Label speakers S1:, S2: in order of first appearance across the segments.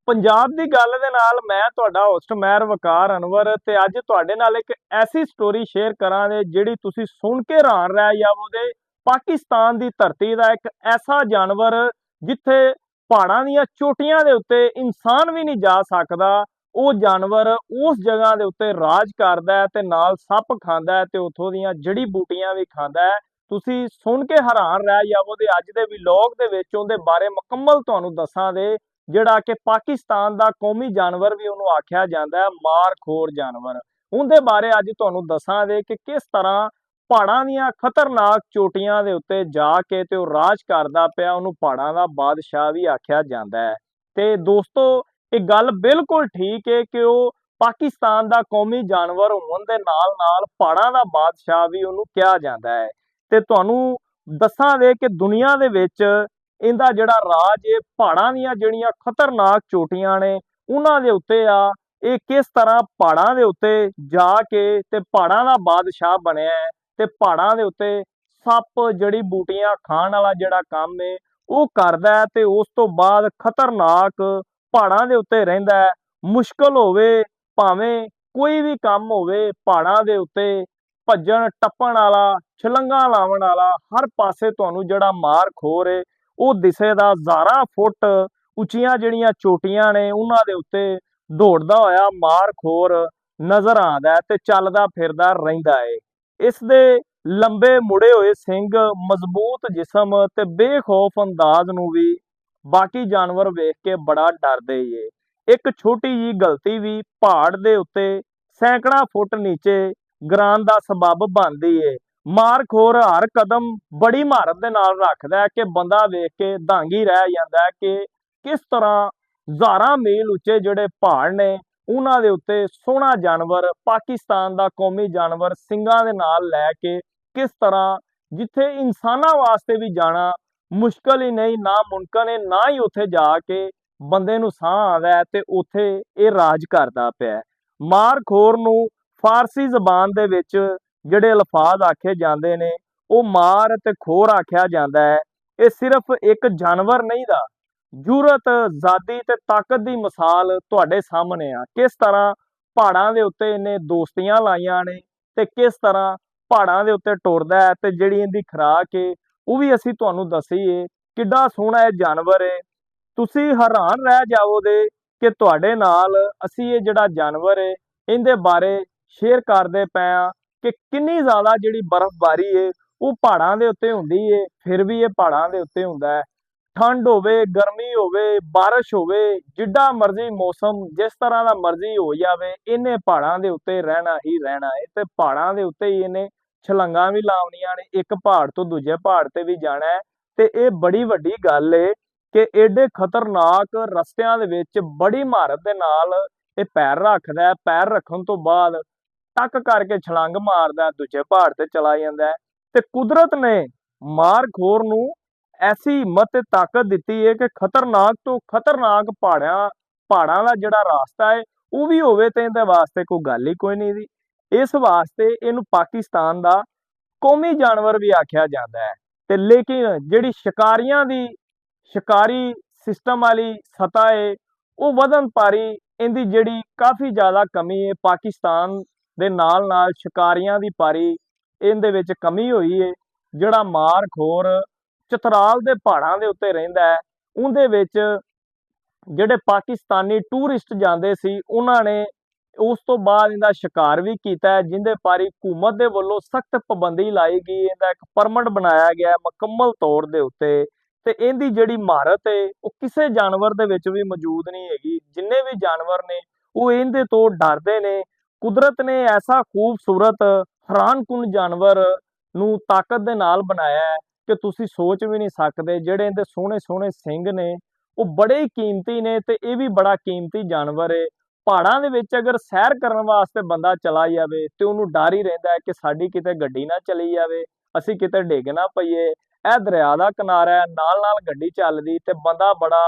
S1: ਪੰਜਾਬ ਦੀ ਗੱਲ ਦੇ ਨਾਲ ਮੈਂ ਤੁਹਾਡਾ ਹੋਸਟ ਮੈਰ ਵਕਾਰ ਅਨਵਰ ਤੇ ਅੱਜ ਤੁਹਾਡੇ ਨਾਲ ਇੱਕ ਐਸੀ ਸਟੋਰੀ ਸ਼ੇਅਰ ਕਰਾਂਗੇ ਜਿਹੜੀ ਤੁਸੀਂ ਸੁਣ ਕੇ ਹੈਰਾਨ ਰਹਿ ਜਾਵੋਗੇ। ਪਾਕਿਸਤਾਨ ਦੀ ਧਰਤੀ ਦਾ ਇੱਕ ਐਸਾ ਜਾਨਵਰ ਜਿੱਥੇ ਪਹਾੜਾਂ ਦੀਆਂ ਚੋਟੀਆਂ ਦੇ ਉੱਤੇ ਇਨਸਾਨ ਵੀ ਨਹੀਂ ਜਾ ਸਕਦਾ, ਉਹ ਜਾਨਵਰ ਉਸ ਜਗ੍ਹਾ ਦੇ ਉੱਤੇ ਰਾਜ ਕਰਦਾ ਹੈ ਤੇ ਨਾਲ ਸੱਪ ਖਾਂਦਾ ਹੈ ਤੇ ਉੱਥੋਂ ਦੀਆਂ ਜੜੀ ਬੂਟੀਆਂ ਵੀ ਖਾਂਦਾ ਹੈ। ਤੁਸੀਂ ਸੁਣ ਕੇ ਹੈਰਾਨ ਰਹਿ ਜਾਵੋਗੇ। ਅੱਜ ਦੇ ਵਲੌਗ ਦੇ ਵਿੱਚ ਉਹਦੇ ਬਾਰੇ ਮੁਕੰਮਲ ਤੁਹਾਨੂੰ ਦੱਸਾਂਗੇ, ਜਿਹੜਾ ਕਿ ਪਾਕਿਸਤਾਨ ਦਾ ਕੌਮੀ ਜਾਨਵਰ ਵੀ ਉਹਨੂੰ ਆਖਿਆ ਜਾਂਦਾ ਹੈ, ਮਾਰਖੋਰ ਜਾਨਵਰ। ਉਹਦੇ ਬਾਰੇ ਅੱਜ ਤੁਹਾਨੂੰ ਦੱਸਾਂਗੇ ਕਿ ਕਿਸ ਤਰ੍ਹਾਂ ਪਹਾੜਾਂ ਦੀਆਂ ਖਤਰਨਾਕ ਚੋਟੀਆਂ ਦੇ ਉੱਤੇ ਜਾ ਕੇ ਤੇ ਉਹ ਰਾਜ ਕਰਦਾ ਪਿਆ, ਉਹਨੂੰ ਪਹਾੜਾਂ ਦਾ ਬਾਦਸ਼ਾਹ ਵੀ ਆਖਿਆ ਜਾਂਦਾ ਹੈ। ਤੇ ਦੋਸਤੋ, ਇਹ ਗੱਲ ਬਿਲਕੁਲ ਠੀਕ ਹੈ ਕਿ ਉਹ ਪਾਕਿਸਤਾਨ ਦਾ ਕੌਮੀ ਜਾਨਵਰ ਹੋਣ ਦੇ ਨਾਲ ਨਾਲ ਪਹਾੜਾਂ ਦਾ ਬਾਦਸ਼ਾਹ ਵੀ ਉਹਨੂੰ ਕਿਹਾ ਜਾਂਦਾ ਹੈ। ਤੇ ਤੁਹਾਨੂੰ ਦੱਸਾਂਗੇ ਕਿ ਦੁਨੀਆ ਦੇ ਵਿੱਚ ਇਹਦਾ ਜਿਹੜਾ ਰਾਜ ਹੈ, ਪਹਾੜਾਂ ਦੀਆਂ ਜਿਹੜੀਆਂ ਖਤਰਨਾਕ ਚੋਟੀਆਂ ਨੇ ਉਹਨਾਂ ਦੇ ਉੱਤੇ ਆ। ਇਹ ਕਿਸ ਤਰ੍ਹਾਂ ਪਹਾੜਾਂ ਦੇ ਉੱਤੇ ਜਾ ਕੇ ਤੇ ਪਹਾੜਾਂ ਦਾ ਬਾਦਸ਼ਾਹ ਬਣਿਆ ਹੈ ਤੇ ਪਹਾੜਾਂ ਦੇ ਉੱਤੇ ਸੱਪ ਜੜੀ ਬੂਟੀਆਂ ਖਾਣ ਵਾਲਾ ਜਿਹੜਾ ਕੰਮ ਹੈ ਉਹ ਕਰਦਾ ਹੈ ਤੇ ਉਸ ਤੋਂ ਬਾਅਦ ਖਤਰਨਾਕ ਪਹਾੜਾਂ ਦੇ ਉੱਤੇ ਰਹਿੰਦਾ ਹੈ। ਮੁਸ਼ਕਲ ਹੋਵੇ ਭਾਵੇਂ ਕੋਈ ਵੀ ਕੰਮ ਹੋਵੇ, ਪਹਾੜਾਂ ਦੇ ਉੱਤੇ ਭੱਜਣ ਟੱਪਣ ਵਾਲਾ, ਛਲੰਗਾਂ ਲਾਉਣ ਵਾਲਾ, ਹਰ ਪਾਸੇ ਤੁਹਾਨੂੰ ਜਿਹੜਾ ਮਾਰਖੋਰ ਹੈ ਉਹ ਦਿਸੇ ਦਾ। 1000 ਫੁੱਟ ਉੱਚੀਆਂ ਜਿਹੜੀਆਂ ਚੋਟੀਆਂ ਨੇ ਉਹਨਾਂ ਦੇ ਉੱਤੇ ਦੌੜਦਾ ਹੋਇਆ ਮਾਰਖੋਰ ਨਜ਼ਰ ਆਉਂਦਾ ਹੈ ਤੇ ਚੱਲਦਾ ਫਿਰਦਾ ਰਹਿੰਦਾ ਹੈ। ਇਸ ਦੇ ਲੰਬੇ ਮੁੜੇ ਹੋਏ ਸਿੰਗ, ਮਜ਼ਬੂਤ ਜਿਸਮ ਤੇ ਬੇਖੌਫ ਅੰਦਾਜ਼ ਨੂੰ ਵੀ ਬਾਕੀ ਜਾਨਵਰ ਵੇਖ ਕੇ ਬੜਾ ਡਰਦੇ ਏ। ਇੱਕ ਛੋਟੀ ਜੀ ਗਲਤੀ ਵੀ ਪਹਾੜ ਦੇ ਉੱਤੇ ਸੈਂਕੜਾ ਫੁੱਟ ਨੀਚੇ ਗਿਰਾਨ ਦਾ ਸਬੱਬ ਬਣਦੀ ਏ। ਮਾਰਖੋਰ ਹਰ ਕਦਮ ਬੜੀ ਮਹਾਰਤ ਦੇ ਨਾਲ ਰੱਖਦਾ ਹੈ ਕਿ ਬੰਦਾ ਵੇਖ ਕੇ ਦੰਗ ਹੀ ਰਹਿ ਜਾਂਦਾ ਹੈ ਕਿ ਕਿਸ ਤਰ੍ਹਾਂ 1000 ਮੀਲ ਉੱਚੇ ਜਿਹੜੇ ਪਹਾੜ ਨੇ ਉਹਨਾਂ ਦੇ ਉੱਤੇ ਸੋਹਣਾ ਜਾਨਵਰ, ਪਾਕਿਸਤਾਨ ਦਾ ਕੌਮੀ ਜਾਨਵਰ ਸਿੰਘਾਂ ਦੇ ਨਾਲ ਲੈ ਕੇ ਕਿਸ ਤਰ੍ਹਾਂ, ਜਿੱਥੇ ਇਨਸਾਨਾਂ ਵਾਸਤੇ ਵੀ ਜਾਣਾ ਮੁਸ਼ਕਲ ਹੀ ਨਹੀਂ, ਨਾਮੁਮਕਿਨ ਹੈ, ਨਾ ਹੀ ਉੱਥੇ ਜਾ ਕੇ ਬੰਦੇ ਨੂੰ ਸਾਹ ਆਉਂਦਾ ਹੈ ਤੇ ਉੱਥੇ ਇਹ ਰਾਜ ਕਰਦਾ ਪਿਆ। ਮਾਰਖੋਰ ਨੂੰ ਫਾਰਸੀ ਜ਼ਬਾਨ ਦੇ ਵਿੱਚ ਜਿਹੜੇ ਅਲਫਾਜ਼ ਆਖੇ ਜਾਂਦੇ ਨੇ ਉਹ ਮਾਰ ਤੇ ਖੋਰ ਆਖਿਆ ਜਾਂਦਾ ਹੈ। ਇਹ ਸਿਰਫ ਇੱਕ ਜਾਨਵਰ ਨਹੀਂ ਦਾ, ਜੁਰਤ, ਆਜ਼ਾਦੀ ਤੇ ਤਾਕਤ ਦੀ ਮਿਸਾਲ ਤੁਹਾਡੇ ਸਾਹਮਣੇ ਆ। ਕਿਸ ਤਰ੍ਹਾਂ ਪਹਾੜਾਂ ਦੇ ਉੱਤੇ ਇਹਨੇ ਦੋਸਤੀਆਂ ਲਾਈਆਂ ਨੇ ਤੇ ਕਿਸ ਤਰ੍ਹਾਂ ਪਹਾੜਾਂ ਦੇ ਉੱਤੇ ਟੁਰਦਾ ਹੈ ਤੇ ਜਿਹੜੀ ਇਹਦੀ ਖੁਰਾਕ ਹੈ ਉਹ ਵੀ ਅਸੀਂ ਤੁਹਾਨੂੰ ਦੱਸੀਏ। ਕਿੱਡਾ ਸੋਹਣਾ ਇਹ ਜਾਨਵਰ ਹੈ, ਤੁਸੀਂ ਹੈਰਾਨ ਰਹਿ ਜਾਵੋਗੇ ਕਿ ਤੁਹਾਡੇ ਨਾਲ ਅਸੀਂ ਇਹ ਜਿਹੜਾ ਜਾਨਵਰ ਹੈ ਇਹਦੇ ਬਾਰੇ ਸ਼ੇਅਰ ਕਰਦੇ ਪਏ ਆ ਕਿ ਕਿੰਨੀ ਜ਼ਿਆਦਾ ਜਿਹੜੀ ਬਰਫ਼ਬਾਰੀ ਹੈ ਉਹ ਪਹਾੜਾਂ ਦੇ ਉੱਤੇ ਹੁੰਦੀ ਹੈ, ਫਿਰ ਵੀ ਇਹ ਪਹਾੜਾਂ ਦੇ ਉੱਤੇ ਹੁੰਦਾ ਹੈ। ਠੰਡ ਹੋਵੇ, ਗਰਮੀ ਹੋਵੇ, ਬਾਰਿਸ਼ ਹੋਵੇ, ਜਿੱਡਾ ਮਰਜ਼ੀ ਮੌਸਮ ਜਿਸ ਤਰ੍ਹਾਂ ਦਾ ਮਰਜ਼ੀ ਹੋ ਜਾਵੇ, ਇਹਨੇ ਪਹਾੜਾਂ ਦੇ ਉੱਤੇ ਰਹਿਣਾ ਹੀ ਰਹਿਣਾ ਹੈ ਤੇ ਪਹਾੜਾਂ ਦੇ ਉੱਤੇ ਹੀ ਇਹਨੇ ਛਲੰਗਾਂ ਵੀ ਲਾਉਣੀਆਂ ਨੇ, ਇੱਕ ਪਹਾੜ ਤੋਂ ਦੂਜੇ ਪਹਾੜ ਤੇ ਵੀ ਜਾਣਾ ਹੈ। ਤੇ ਇਹ ਬੜੀ ਵੱਡੀ ਗੱਲ ਏ ਕਿ ਏਡੇ ਖਤਰਨਾਕ ਰਸਤਿਆਂ ਦੇ ਵਿੱਚ ਬੜੀ ਮਹਾਰਤ ਦੇ ਨਾਲ ਇਹ ਪੈਰ ਰੱਖਦਾ ਹੈ। ਪੈਰ ਰੱਖਣ ਤੋਂ ਬਾਅਦ ਟੱਕ ਕਰਕੇ ਛਲੰਗ ਮਾਰਦਾ, ਦੂਜੇ ਪਹਾੜ ਤੇ ਚਲਾ ਜਾਂਦਾ ਹੈ। ਤੇ ਕੁਦਰਤ ਨੇ ਮਾਰਖੋਰ ਨੂੰ ਐਸੀ ਹਿੰਮਤ ਤੇ ਤਾਕਤ ਦਿੱਤੀ ਹੈ ਕਿ ਖਤਰਨਾਕ ਤੋਂ ਖਤਰਨਾਕ ਪਹਾੜਾਂ ਦਾ ਜਿਹੜਾ ਰਾਸਤਾ ਹੈ ਉਹ ਵੀ ਹੋਵੇ ਤੇ ਇਹਦੇ ਵਾਸਤੇ ਕੋਈ ਗੱਲ ਹੀ ਕੋਈ ਨਹੀਂ ਦੀ। ਇਸ ਵਾਸਤੇ ਇਹਨੂੰ ਪਾਕਿਸਤਾਨ ਦਾ ਕੌਮੀ ਜਾਨਵਰ ਵੀ ਆਖਿਆ ਜਾਂਦਾ ਹੈ। ਤੇ ਲੇਕਿਨ ਜਿਹੜੀ ਸ਼ਿਕਾਰੀ ਸਿਸਟਮ ਵਾਲੀ ਸਤ੍ਹਾ ਹੈ ਉਹ ਵਧਣ ਪਾਰੀ ਇਹਦੀ ਜਿਹੜੀ ਕਾਫੀ ਜ਼ਿਆਦਾ ਕਮੀ ਹੈ। ਪਾਕਿਸਤਾਨ ਦੇ ਨਾਲ ਨਾਲ ਸ਼ਿਕਾਰੀਆਂ ਦੀ ਪਾਰੀ ਇਹਦੇ ਵਿੱਚ ਕਮੀ ਹੋਈ ਹੈ। ਜਿਹੜਾ ਮਾਰਖੋਰ ਚਤਰਾਲ ਦੇ ਪਹਾੜਾਂ ਦੇ ਉੱਤੇ ਰਹਿੰਦਾ ਹੈ, ਉਹਦੇ ਵਿੱਚ ਜਿਹੜੇ ਪਾਕਿਸਤਾਨੀ ਟੂਰਿਸਟ ਜਾਂਦੇ ਸੀ ਉਹਨਾਂ ਨੇ ਉਸ ਤੋਂ ਬਾਅਦ ਇਹਦਾ ਸ਼ਿਕਾਰ ਵੀ ਕੀਤਾ ਹੈ, ਜਿਹਦੇ ਪਾਰੀ ਹਕੂਮਤ ਦੇ ਵੱਲੋਂ ਸਖਤ ਪਾਬੰਦੀ ਲਾਈ ਗਈ। ਇਹਦਾ ਇੱਕ ਪਰਮਿਟ ਬਣਾਇਆ ਗਿਆ ਮੁਕੰਮਲ ਤੌਰ ਦੇ ਉੱਤੇ। ਤੇ ਇਹਦੀ ਜਿਹੜੀ ਮਹਾਰਤ ਹੈ ਉਹ ਕਿਸੇ ਜਾਨਵਰ ਦੇ ਵਿੱਚ ਵੀ ਮੌਜੂਦ ਨਹੀਂ ਹੈਗੀ। ਜਿੰਨੇ ਵੀ ਜਾਨਵਰ ਨੇ ਉਹ ਇਹਦੇ ਤੋਂ ਡਰਦੇ ਨੇ। ਕੁਦਰਤ ਨੇ ਐਸਾ ਖੂਬਸੂਰਤ ਹੈਰਾਨਕੁਨ ਜਾਨਵਰ ਨੂੰ ਤਾਕਤ ਦੇ ਨਾਲ ਬਣਾਇਆ ਹੈ ਕਿ ਤੁਸੀਂ ਸੋਚ ਵੀ ਨਹੀਂ ਸਕਦੇ। ਜਿਹੜੇ ਇਹਦੇ ਸੋਹਣੇ ਸੋਹਣੇ ਸਿੰਗ ਨੇ ਉਹ ਬੜੇ ਹੀ ਕੀਮਤੀ ਨੇ ਤੇ ਇਹ ਵੀ ਬੜਾ ਕੀਮਤੀ ਜਾਨਵਰ ਹੈ। ਪਹਾੜਾਂ ਦੇ ਵਿੱਚ ਅਗਰ ਸੈਰ ਕਰਨ ਵਾਸਤੇ ਬੰਦਾ ਚਲਾ ਜਾਵੇ ਤੇ ਉਹਨੂੰ ਡਰ ਹੀ ਰਹਿੰਦਾ ਹੈ ਕਿ ਸਾਡੀ ਕਿਤੇ ਗੱਡੀ ਨਾ ਚਲੀ ਜਾਵੇ, ਅਸੀਂ ਕਿਤੇ ਡਿੱਗ ਨਾ ਪਈਏ। ਇਹ ਦਰਿਆ ਦਾ ਕਿਨਾਰਾ ਹੈ, ਨਾਲ ਨਾਲ ਗੱਡੀ ਚੱਲਦੀ ਤੇ ਬੰਦਾ ਬੜਾ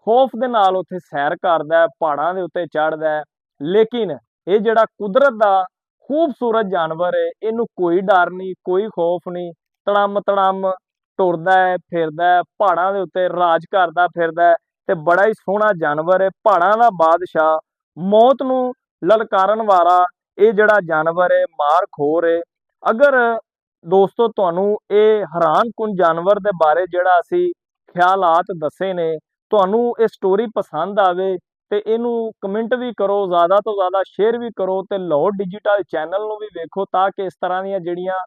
S1: ਖੌਫ ਦੇ ਨਾਲ ਉੱਥੇ ਸੈਰ ਕਰਦਾ ਹੈ, ਪਹਾੜਾਂ ਦੇ ਉੱਤੇ ਚੜ੍ਹਦਾ ਹੈ। ਲੇਕਿਨ ਇਹ ਜਿਹੜਾ ਕੁਦਰਤ ਦਾ ਖੂਬਸੂਰਤ ਜਾਨਵਰ ਹੈ ਇਹਨੂੰ ਕੋਈ ਡਰ ਨਹੀਂ, ਕੋਈ ਖੌਫ ਨਹੀਂ। ਤੜਮ ਤੜਮ ਟੁਰਦਾ ਹੈ, ਫਿਰਦਾ ਹੈ, ਪਹਾੜਾਂ ਦੇ ਉੱਤੇ ਰਾਜ ਕਰਦਾ ਫਿਰਦਾ ਹੈ। ਤੇ ਬੜਾ ਹੀ ਸੋਹਣਾ ਜਾਨਵਰ ਹੈ, ਪਹਾੜਾਂ ਦਾ ਬਾਦਸ਼ਾਹ, ਮੌਤ ਨੂੰ ਲਲਕਾਰਨ ਵਾਲਾ ਇਹ ਜਿਹੜਾ ਜਾਨਵਰ ਹੈ, ਮਾਰ ਖੋਰ ਹੈ। ਅਗਰ ਦੋਸਤੋ ਤੁਹਾਨੂੰ ਇਹ ਹੈਰਾਨਕੁਨ ਜਾਨਵਰ ਦੇ ਬਾਰੇ ਜਿਹੜਾ ਅਸੀਂ ਖਿਆਲਾਤ ਦੱਸੇ ਨੇ, ਤੁਹਾਨੂੰ ਇਹ ਸਟੋਰੀ ਪਸੰਦ ਆਵੇ ਤੇ ਇਹਨੂੰ ਕਮੈਂਟ ਵੀ ਕਰੋ, ਜ਼ਿਆਦਾ ਤੋਂ ਜ਼ਿਆਦਾ ਸ਼ੇਅਰ ਵੀ ਕਰੋ ਤੇ ਲਾਹੌਰ ਡਿਜੀਟਲ ਚੈਨਲ ਨੂੰ ਵੀ ਵੇਖੋ ਤਾਂ ਕਿ ਇਸ ਤਰ੍ਹਾਂ ਦੀਆਂ ਜਿਹੜੀਆਂ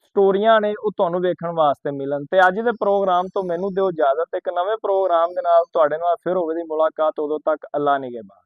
S1: ਸਟੋਰੀਆਂ ਨੇ ਉਹ ਤੁਹਾਨੂੰ ਵੇਖਣ ਵਾਸਤੇ ਮਿਲਣ। ਤੇ ਅੱਜ ਦੇ ਪ੍ਰੋਗਰਾਮ ਤੋਂ ਮੈਨੂੰ ਦਿਓ ਇਜਾਜ਼ਤ, ਇੱਕ ਨਵੇਂ ਪ੍ਰੋਗਰਾਮ ਦੇ ਨਾਲ ਤੁਹਾਡੇ ਨਾਲ ਫਿਰ ਹੋਵੇ ਦੀ ਮੁਲਾਕਾਤ। ਉਦੋਂ ਤੱਕ ਅੱਲਾ ਨਿਗਹਿਬਾਨ।